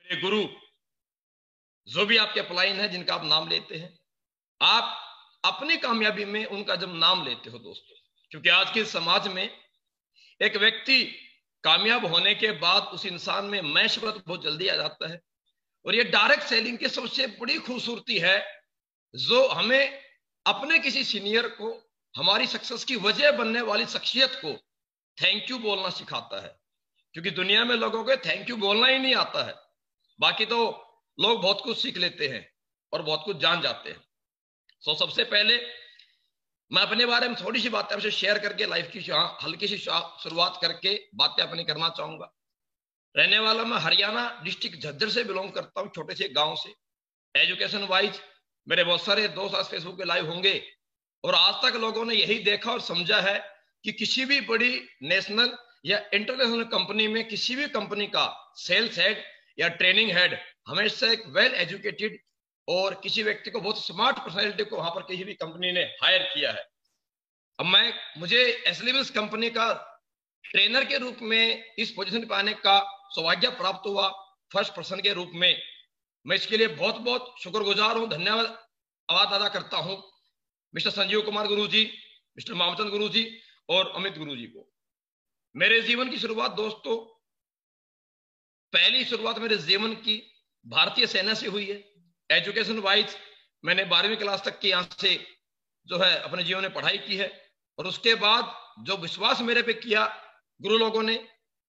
मेरे गुरु जो भी आपके अपलाइन है, जिनका आप नाम लेते हैं, आप अपनी कामयाबी में उनका जब नाम लेते हो दोस्तों, क्योंकि आज के समाज में एक व्यक्ति कामयाब होने के बाद उस इंसान में मैं शब्द बहुत जल्दी आ जाता है। और ये डायरेक्ट सेलिंग की सबसे बड़ी खूबसूरती है, जो हमें अपने किसी सीनियर को, हमारी सक्सेस की वजह बनने वाली शख्सियत को थैंक यू बोलना सिखाता है। क्योंकि दुनिया में लोगों को थैंक यू बोलना ही नहीं आता है। बाकी तो लोग बहुत कुछ सीख लेते हैं और बहुत कुछ जान जाते हैं। सो सबसे पहले मैं अपने बारे में थोड़ी सी बातें आपसे शेयर करके लाइफ की हल्की सी शुरुआत करके बातें अपनी करना चाहूंगा। रहने वाला मैं हरियाणा डिस्ट्रिक्ट झज्जर से बिलोंग करता हूँ, छोटे से गांव से। एजुकेशन वाइज मेरे बहुत सारे दोस्त आज फेसबुक पे लाइव होंगे, और आज तक लोगों ने यही देखा और समझा है कि किसी भी बड़ी नेशनल या इंटरनेशनल कंपनी में किसी भी कंपनी का सेल्स हेड या ट्रेनिंग हेड हमेशा एक वेल एजुकेटेड और किसी व्यक्ति को बहुत स्मार्ट पर्सनैलिटी को वहां पर किसी भी कंपनी ने हायर किया है। अब मुझे एसलीबस कंपनी का ट्रेनर के रूप में इस पोजीशन पर आने का सौभाग्य प्राप्त हुआ, फर्स्ट पर्सन के रूप में। मैं इसके लिए बहुत बहुत शुक्रगुजार हूं, धन्यवाद अदा करता हूं मिस्टर संजीव कुमार गुरु जी, मिस्टर मामचंद गुरु जी और अमित गुरु जी को। मेरे जीवन की शुरुआत दोस्तों, पहली शुरुआत मेरे जीवन की भारतीय सेना से हुई है। एजुकेशन वाइज मैंने 12वीं क्लास तक की यहां से जो है अपने जीवन में पढ़ाई की है, और उसके बाद जो विश्वास मेरे पे किया गुरु लोगों ने,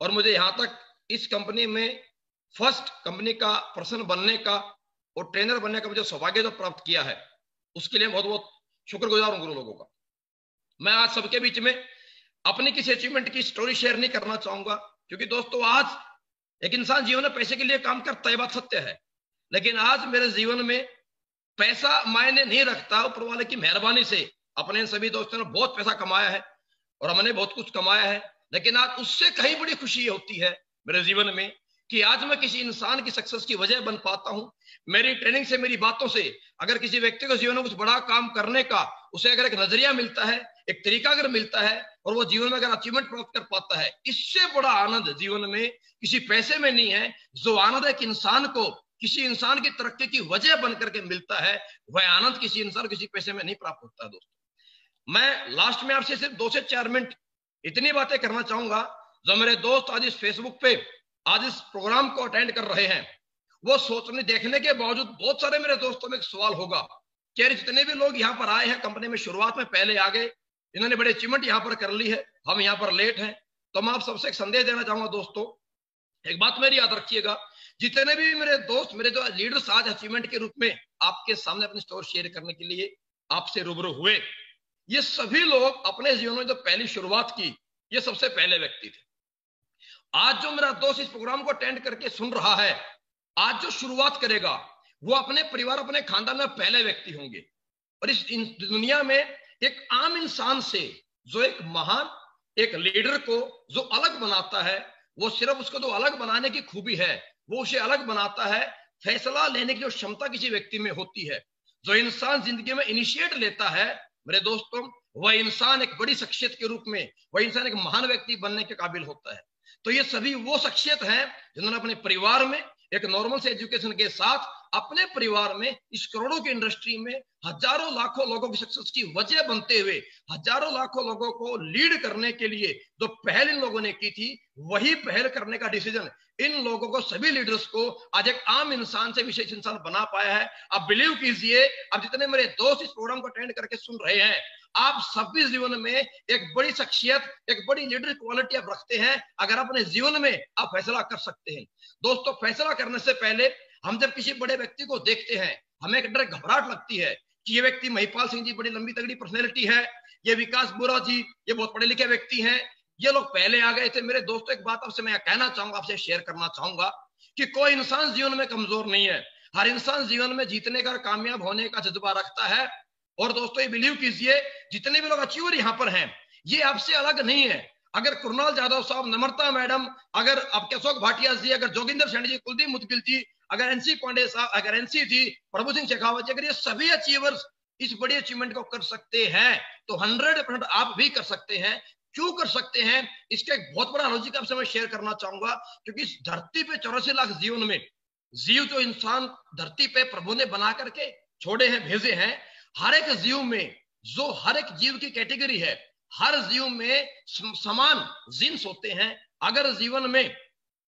और मुझे यहां तक इस कंपनी में फर्स्ट कंपनी का पर्सन बनने का और ट्रेनर बनने का मुझे सौभाग्य जो प्राप्त किया है, उसके लिए बहुत बहुत शुक्रगुजार हूं गुरु लोगों का। मैं आज सबके बीच में अपनी किसी अचीवमेंट की स्टोरी शेयर नहीं करना चाहूंगा, क्योंकि दोस्तों आज एक इंसान जीवन में पैसे के लिए काम करता है, बात सत्य है। लेकिन आज मेरे जीवन में पैसा मायने नहीं रखता, ऊपर वाले की मेहरबानी से अपने सभी दोस्तों ने बहुत पैसा कमाया है और हमने बहुत कुछ कमाया है। लेकिन आज उससे कहीं बड़ी खुशी होती है मेरे जीवन में कि आज मैं किसी इंसान की सक्सेस की वजह बन पाता हूं। मेरी ट्रेनिंग से, मेरी बातों से अगर किसी व्यक्ति को जीवन में कुछ बड़ा काम करने का उसे अगर एक नजरिया मिलता है, एक तरीका अगर मिलता है, और वो जीवन में अगर अचीवमेंट प्राप्त कर पाता है, इससे बड़ा आनंद जीवन में किसी पैसे में नहीं है। जो आनंद एक इंसान को किसी इंसान की तरक्की की वजह बनकर के मिलता है, वह आनंद किसी इंसान किसी पैसे में नहीं प्राप्त होता है। दोस्तों मैं लास्ट में आपसे सिर्फ 2 से 4 मिनट इतनी बातें करना चाहूंगा। जो मेरे दोस्त आज इस फेसबुक पे आज इस प्रोग्राम को अटेंड कर रहे हैं, वो सोचने देखने के बावजूद बहुत सारे मेरे दोस्तों में एक सवाल होगा कि जितने भी लोग यहाँ पर आए हैं कंपनी में शुरुआत में पहले आ गए, इन्होंने बड़े अचीवमेंट यहाँ पर कर ली है, हम यहाँ पर लेट हैं। तो मैं आप सबसे एक संदेश देना चाहूंगा दोस्तों, एक बात मेरी याद रखिएगा, जितने भी मेरे दोस्त, मेरे जो लीडर्स आज अचीवमेंट के रूप में आपके सामने अपनी स्टोरी शेयर करने के लिए आपसे रूबरू हुए, ये सभी लोग अपने जीवन में जो पहली शुरुआत की, ये सबसे पहले व्यक्ति थे। आज जो मेरा दोस्त इस प्रोग्राम को अटेंड करके सुन रहा है, आज जो शुरुआत करेगा, वो अपने परिवार, अपने खानदान में पहले व्यक्ति होंगे। और इस दुनिया में एक आम इंसान से जो एक महान एक लीडर को जो अलग बनाता है, वो सिर्फ उसको जो अलग बनाने की खूबी है, वो उसे अलग बनाता है फैसला लेने की जो क्षमता किसी व्यक्ति में होती है। जो इंसान जिंदगी में इनिशिएट लेता है मेरे दोस्तों, वह इंसान एक बड़ी शख्सियत के रूप में, वह इंसान एक महान व्यक्ति बनने के काबिल होता है। तो ये सभी वो शख्सियत हैं जिन्होंने अपने परिवार में एक नॉर्मल से एजुकेशन के साथ अपने परिवार में इस करोड़ों की इंडस्ट्री में हजारों लाखों लोगों की सक्सेस की वजह बनते हुए हजारों लाखों लोगों को लीड करने के लिए जो पहल इन लोगों ने की थी, वही पहल करने का डिसीजन इन लोगों को, सभी लीडर्स को आज एक आम इंसान से विशेष इंसान बना पाया है। आप बिलीव कीजिए, अब जितने मेरे दोस्त इस प्रोग्राम को अटेंड करके सुन रहे हैं, आप सभी जीवन में एक बड़ी शख्सियत, एक बड़ी लीडर क्वालिटी आप रखते हैं अगर अपने जीवन में आप फैसला कर सकते हैं। दोस्तों फैसला करने से पहले हम जब किसी बड़े व्यक्ति को देखते हैं, हमें एक डर घबराहट लगती है कि ये व्यक्ति महिपाल सिंह जी बड़ी लंबी तगड़ी पर्सनैलिटी है, ये विकास बोरा जी ये बहुत पढ़े लिखे व्यक्ति हैं, ये लोग पहले आ गए थे। मेरे दोस्तों एक बात आपसे मैं कहना चाहूंगा, आपसे शेयर करना चाहूंगा कि कोई इंसान जीवन में कमजोर नहीं है। हर इंसान जीवन में जीतने का, कामयाब होने का जज्बा रखता है। और दोस्तों ये बिलीव कीजिए, जितने भी लोग अचीवर यहाँ पर हैं, ये आपसे अलग नहीं है। अगर कुरनाल यादव साहब, नम्रता मैडम, अगर आपके अशोक भाटिया जी, अगर जोगिंदर सैनी जी, कुलदीप मुदगिल जी, अगर एनसी पांडे साहब, अगर एनसी जी, प्रभु सिंह शेखावत जी, अगर ये सभी अचीवर्स इस बड़ी अचीवमेंट को कर सकते हैं, तो 100% आप भी कर सकते हैं। क्यों कर सकते हैं, इसका एक बहुत बड़ा लॉजिक आपसे मैं शेयर करना चाहूंगा। क्योंकि इस धरती पे 84 लाख जीवन में जीव जो इंसान धरती पे प्रभु ने बना करके छोड़े हैं, भेजे हैं, हर एक जीव में, जो हर एक जीव की कैटेगरी है, हर जीव में समान जीन्स होते हैं।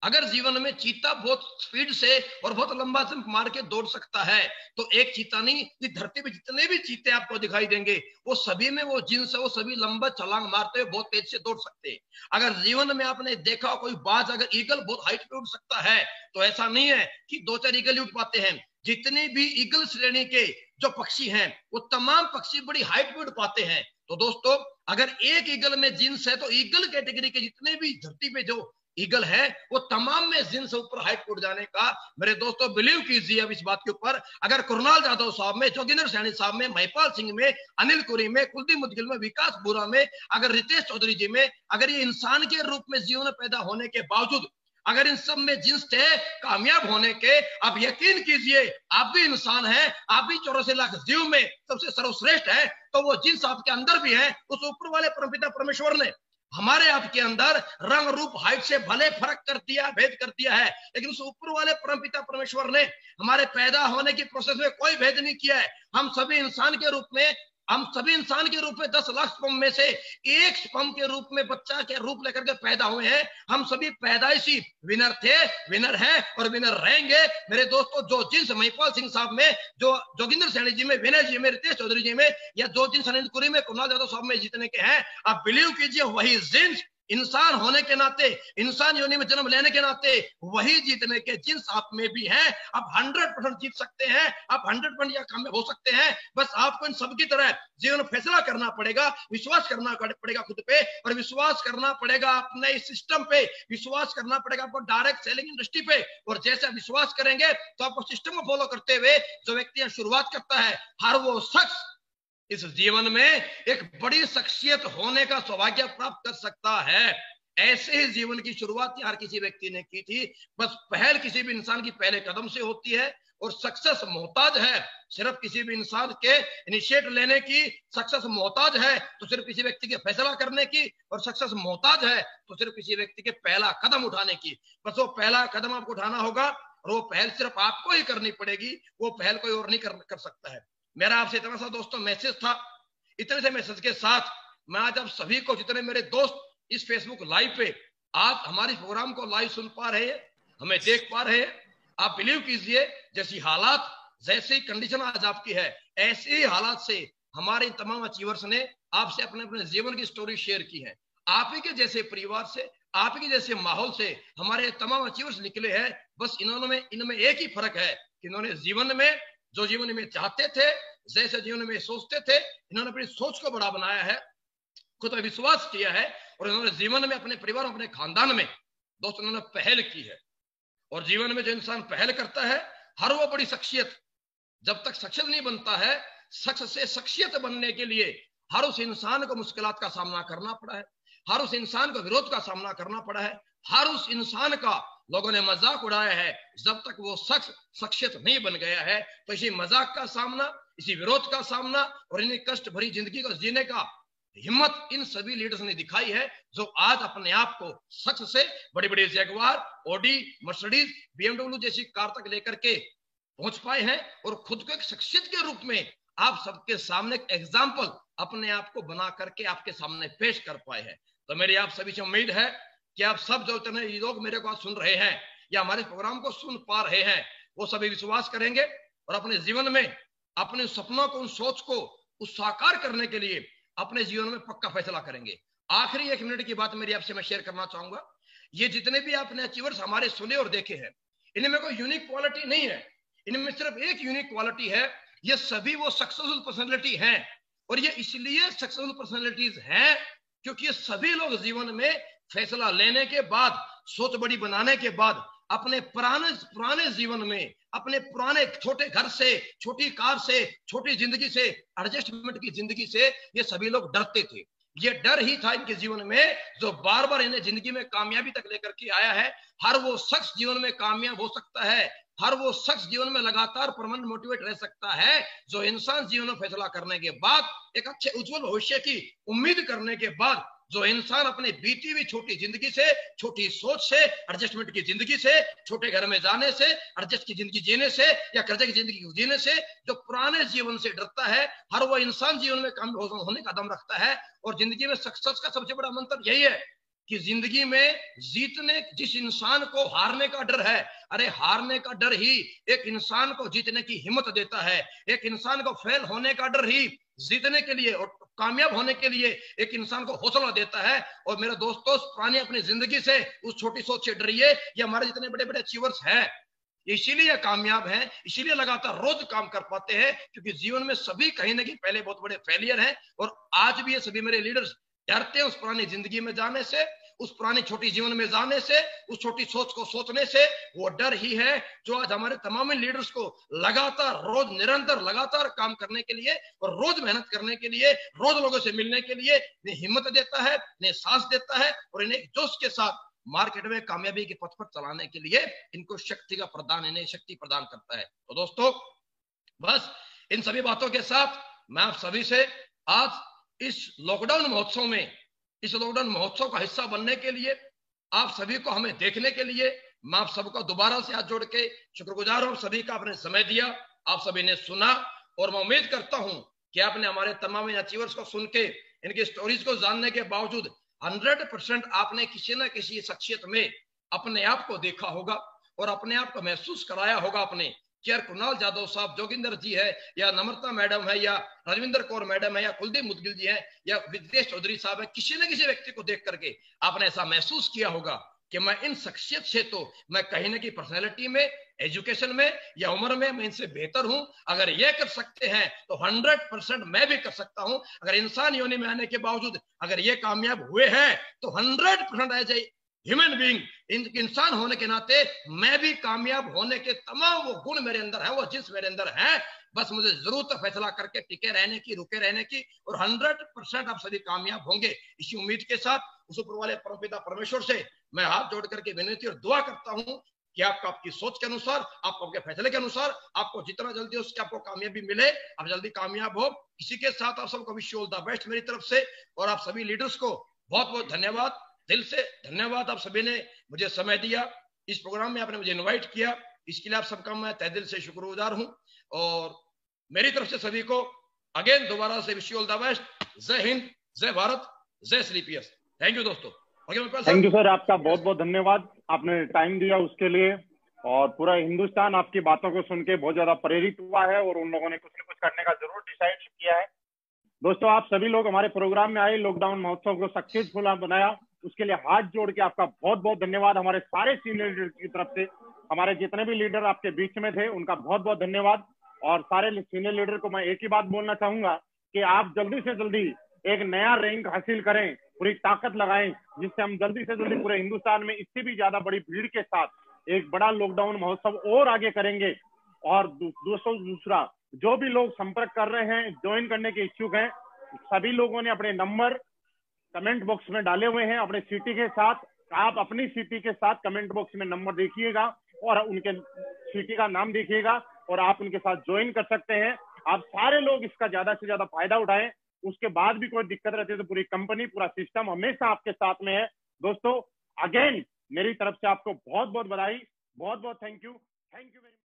अगर जीवन में चीता बहुत स्पीड से और बहुत लंबा जंप मार के दौड़ सकता है, तो एक चीता नहीं, इस धरती पे जितने भी चीते आपको दिखाई देंगे, वो सभी में वो जीन्स है, वो सभी लंबा छलांग मारते हुए बहुत तेज से दौड़ सकते हैं। अगर जीवन में आपने देखा कोई बाज, अगर ईगल बहुत हाइट पे उड़ सकता है, तो ऐसा नहीं है कि 2-4 ईगल ही उड़ पाते हैं। जितने भी ईगल श्रेणी के जो पक्षी हैं, वो तमाम पक्षी बड़ी हाइट पे उड़ पाते हैं। तो दोस्तों, अगर एक ईगल में जीन्स है, तो ईगल कैटेगरी के जितने भी धरती पे जो ईगल है, वो तमाम में जीन्स ऊपर हाइट उड़ जाने का, मेरे दोस्तों बिलीव कीजिए अब इस बात के ऊपर, अगर कुरनाल जाधव साहब में, जोगिंदर सैनी साहब में, महिपाल सिंह में, अनिल कुरी में, कुलदीप मुदगिल में, विकास बुरा में, अगर रितेश चौधरी जी में, अगर ये इंसान के रूप में जीवन में पैदा होने के बावजूद अगर इन सब में जिन्स थे कामयाब होने के, आप यकीन कीजिए आप भी इंसान हैं, आप भी 84 लाख जीव में सबसे सर्वश्रेष्ठ है, तो वो जिन्स आपके अंदर भी है। उस ऊपर वाले परमपिता परमेश्वर ने हमारे आपके अंदर रंग रूप हाइट से भले फर्क कर दिया, भेद कर दिया है, लेकिन उस ऊपर वाले परमपिता परमेश्वर ने हमारे पैदा होने की प्रोसेस में कोई भेद नहीं किया है। हम सभी इंसान के रूप में 10 लाख स्पर्म में से एक स्पर्म के रूप में बच्चा के रूप लेकर के पैदा हुए हैं। हम सभी पैदाइशी विनर थे, विनर हैं और विनर रहेंगे। मेरे दोस्तों, जो जिन्स महिपाल सिंह साहब में, जो जोगिंदर सैनी जी में, विनय जी में, रितेश चौधरी जी में, या जो जिन्स अनिल कुरी में, कुरनाल जाधव साहब में जीतने के हैं, आप बिलीव कीजिए वही जिन्स इंसान होने के नाते, इंसान योनि में जन्म लेने के नाते वही जीतने के जिन्स आप में भी हैं। आप 100% जीत सकते हैं, आप 100% या कामयाब हो सकते हैं। बस आपको इन सबकी तरह जीवन फैसला करना पड़ेगा, विश्वास करना पड़ेगा खुद पे, और विश्वास करना पड़ेगा अपने इस सिस्टम पे, विश्वास करना पड़ेगा आपको डायरेक्ट सेलिंग इंडस्ट्री पे। और जैसे विश्वास करेंगे तो आपको सिस्टम को फॉलो करते हुए जो व्यक्ति शुरुआत करता है, हर वो शख्स इस जीवन में एक बड़ी शख्सियत होने का सौभाग्य प्राप्त कर सकता है। ऐसे ही जीवन की शुरुआत हर किसी व्यक्ति ने की थी। बस पहल किसी भी इंसान की पहले कदम से होती है, और सक्सेस मोहताज है सिर्फ किसी भी इंसान के इनिशिएट लेने की, सक्सेस मोहताज है तो सिर्फ किसी व्यक्ति के फैसला करने की, और सक्सेस मोहताज है तो सिर्फ किसी व्यक्ति के पहला कदम उठाने की। बस वो पहला कदम आपको उठाना होगा, और वो पहल सिर्फ आपको ही करनी पड़ेगी, वो पहल कोई और नहीं कर सकता है। मेरा आपसे इतना सा दोस्तों मैसेज था। इतने से मैसेज के साथ मैं आज आप सभी को, जितने मेरे दोस्त इस फेसबुक लाइव पे आप हमारे प्रोग्राम को लाइव सुन पा रहे हैं, हमें देख पा रहे हैं, आप बिलीव कीजिए जैसी हालात, जैसी कंडीशन आज आपकी है, ऐसे ही हालात से हमारे तमाम अचीवर्स ने आपसे अपने अपने जीवन की स्टोरी शेयर की है। आप ही के जैसे परिवार से, आप ही के जैसे माहौल से हमारे तमाम अचीवर्स निकले हैं। बस इनमें एक ही फर्क है कि इन्होंने जीवन में जो जीवन में चाहते थे, जैसे जीवन में सोचते थे, इन्होंने अपनी सोच को बड़ा बनाया है, खुद पर विश्वास किया है, और इन्होंने जीवन में अपने परिवार, अपने खानदान में दोस्तों इन्होंने पहल की है। और जीवन में जो इंसान पहल करता है, हर वो बड़ी शख्सियत जब तक शख्सियत नहीं बनता है, शख्स से शख्सियत बनने के लिए हर उस इंसान को मुश्किलात का सामना करना पड़ा है, हर उस इंसान को विरोध का सामना करना पड़ा है, हर उस इंसान का लोगों ने मजाक उड़ाया है। जब तक वो शख्स शख्सियत नहीं बन गया है, तो इसी मजाक का सामना, इसी विरोध का सामना और इन्हीं कष्ट भरी जिंदगी को जीने का हिम्मत इन सभी लीडर्स ने दिखाई है, जो आज अपने आप को शख्स से बड़ी बड़ी जैगवार, ऑडी, मर्सिडीज, बीएमडब्ल्यू जैसी कार तक लेकर के पहुंच पाए हैं, और खुद को एक शख्सियत के रूप में आप सबके सामने एक एग्जाम्पल अपने आप को बना करके आपके सामने पेश कर पाए हैं। तो मेरी आप सभी से उम्मीद है कि आप सब जो लोग मेरे को सुन रहे हैं या हमारे प्रोग्राम को सुन पा रहे हैं, वो सभी विश्वास करेंगे और अपने जीवन में अपने सपनों को, उन सोच को उस साकार करने के लिए अपने जीवन में पक्का फैसला करेंगे। आखिरी 1 मिनट की बात मेरी आपसे मैं शेयर करना चाहूंगा। ये जितने भी आपने अचीवर्स हमारे सुने और देखे हैं, इनमें कोई यूनिक क्वालिटी नहीं है, इनमें सिर्फ एक यूनिक क्वालिटी है, ये सभी वो सक्सेसफुल पर्सनैलिटी हैं। और ये इसलिए सक्सेसफुल पर्सनैलिटीज हैं क्योंकि ये सभी लोग जीवन में फैसला लेने के बाद, सोच बड़ी बनाने के बाद, अपने पुराने जीवन में, अपने पुराने छोटे घर से, छोटी कार से, छोटी जिंदगी से, एडजस्टमेंट की जिंदगी से ये सभी लोग डरते थे। ये डर ही था इनके जीवन में जो बार बार इन्हें जिंदगी में कामयाबी तक लेकर के आया है। हर वो शख्स जीवन में कामयाब हो सकता है, हर वो शख्स जीवन में लगातार परमानेंट मोटिवेट रह सकता है, जो इंसान जीवन में फैसला करने के बाद, एक अच्छे उज्जवल भविष्य की उम्मीद करने के बाद जो इंसान अपने बीती हुई छोटी जिंदगी से, छोटी सोच से, एडजस्टमेंट की जिंदगी से, छोटे घर में जाने से, एडजस्ट की जिंदगी जीने से या कर्जे की जिंदगी जीने से, जो पुराने जीवन से डरता है, हर वो इंसान जीवन में कामयाब होने का दम रखता है। और जिंदगी में सक्सेस का सबसे बड़ा मंत्र यही है कि जिंदगी में जीतने, जिस इंसान को हारने का डर है, अरे हारने का डर ही एक इंसान को जीतने की हिम्मत देता है। एक इंसान को फेल होने का डर ही जीतने के लिए और कामयाब होने के लिए एक इंसान को हौसला देता है। और मेरे दोस्तों, पुरानी अपनी जिंदगी से, उस छोटी सोच से डरिए। ये हमारे जितने बड़े बड़े अचीवर्स हैं, इसीलिए कामयाब हैं, इसीलिए लगातार रोज काम कर पाते हैं, क्योंकि जीवन में सभी कहीं ना कहीं पहले बहुत बड़े फेलियर हैं। और आज भी ये सभी मेरे लीडर्स डरते हैं उस पुरानी जिंदगी में जाने से, उस पुरानी छोटी जीवन में जाने से, उस छोटी सोच को सोचने से। वो डर ही है जो आज हमारे तमाम लीडर्स को लगातार रोज निरंतर लगातार काम करने के लिए और रोज मेहनत करने के लिए, रोज लोगों से मिलने के लिए इन्हें हिम्मत देता है, इन्हें सांस देता है और इन्हें जोश के साथ मार्केट में कामयाबी के पथ पर चलाने के लिए इनको शक्ति का प्रदान, इन्हें शक्ति प्रदान करता है। तो दोस्तों, बस इन सभी बातों के साथ मैं आप सभी से आज इस लॉकडाउन महोत्सव में, इस लॉकडाउन महोत्सव का हिस्सा बनने के लिए, आप सभी को हमें देखने के लिए मैं आप सबको दोबारा से हाथ जोड़ के शुक्रगुजार हूं। सभी का आपने समय दिया, आप सभी ने सुना और मैं उम्मीद करता हूं कि आपने हमारे तमाम अचीवर्स को सुन के, इनकी स्टोरीज को जानने के बावजूद 100% आपने किसी न किसी शख्सियत में अपने आप को देखा होगा और अपने आप को महसूस कराया होगा अपने। चाहे कुणाल जाधव साहब, जोगिंदर जी है, या नम्रता मैडम है, या रजविंदर कौर मैडम है, या कुलदीप मुदगिल जी है, या विदेश चौधरी साहब है, किसी न किसी व्यक्ति को देख करके आपने ऐसा महसूस किया होगा कि मैं इन शख्सियत से, तो मैं कहीं ना कहीं पर्सनैलिटी में, एजुकेशन में या उम्र में मैं इनसे बेहतर हूं। अगर ये कर सकते हैं तो 100% मैं भी कर सकता हूं। अगर इंसान योनि में आने के बावजूद अगर ये कामयाब हुए हैं तो 100% एज ए ह्यूमन बीइंग, इंसान होने के नाते मैं भी कामयाब होने के तमाम वो गुण मेरे अंदर है, वो जिस मेरे अंदर है। बस मुझे जरूरत है फैसला करके टिके रहने की, रुके रहने की, और 100% आप सभी कामयाब होंगे। इसी उम्मीद के साथ उस ऊपर वाले परमपिता परमेश्वर से मैं हाथ जोड़ करके विनती और दुआ करता हूं कि आपको आपकी सोच के अनुसार, आपको आपके फैसले के अनुसार, आपको जितना जल्दी हो सके आपको कामयाबी मिले, आप जल्दी कामयाब हो। इसी के साथ आप सबको wish you all the best मेरी तरफ से। और आप सभी लीडर्स को बहुत बहुत धन्यवाद, दिल से धन्यवाद। आप सभी ने मुझे समय दिया, इस प्रोग्राम में आपने मुझे इन्वाइट किया, इसके लिए आप सबका मैं तहे दिल से शुक्रगुजार हूं। और मेरी तरफ से सभी को अगेन दोबारा से wish you all the best. जय हिंद, जय भारत, जय श्री पीएस। थैंक यू दोस्तों। थैंक यू सर, आपका बहुत बहुत धन्यवाद, आपने टाइम दिया उसके लिए। और पूरा हिंदुस्तान आपकी बातों को सुन के बहुत ज्यादा प्रेरित हुआ है और उन लोगों ने कुछ न कुछ करने का जरूर डिसाइड किया है। दोस्तों, आप सभी लोग हमारे प्रोग्राम में आए, लॉकडाउन महोत्सव को सक्सेसफुल बनाया, उसके लिए हाथ जोड़ के आपका बहुत बहुत धन्यवाद। हमारे सारे सीनियर लीडर की तरफ से, हमारे जितने भी लीडर आपके बीच में थे उनका बहुत बहुत धन्यवाद। और सारे सीनियर लीडर को मैं एक ही बात बोलना चाहूंगा कि आप जल्दी से जल्दी एक नया रैंक हासिल करें, पूरी ताकत लगाएं, जिससे हम जल्दी से जल्दी पूरे हिंदुस्तान में इससे भी ज्यादा बड़ी भीड़ के साथ एक बड़ा लॉकडाउन महोत्सव और आगे करेंगे। और दोस्तों, दूसरा, जो भी लोग संपर्क कर रहे हैं, ज्वाइन करने के इच्छुक हैं, सभी लोगों ने अपने नंबर कमेंट बॉक्स में डाले हुए हैं अपने सिटी के साथ। आप अपनी सिटी के साथ कमेंट बॉक्स में नंबर देखिएगा और उनके सिटी का नाम देखिएगा और आप उनके साथ ज्वाइन कर सकते हैं। आप सारे लोग इसका ज्यादा से ज्यादा फायदा उठाएं। उसके बाद भी कोई दिक्कत रहती है तो पूरी कंपनी, पूरा सिस्टम हमेशा आपके साथ में है। दोस्तों, अगेन मेरी तरफ से आपको बहुत बहुत बधाई, बहुत बहुत थैंक यू वेरी मच।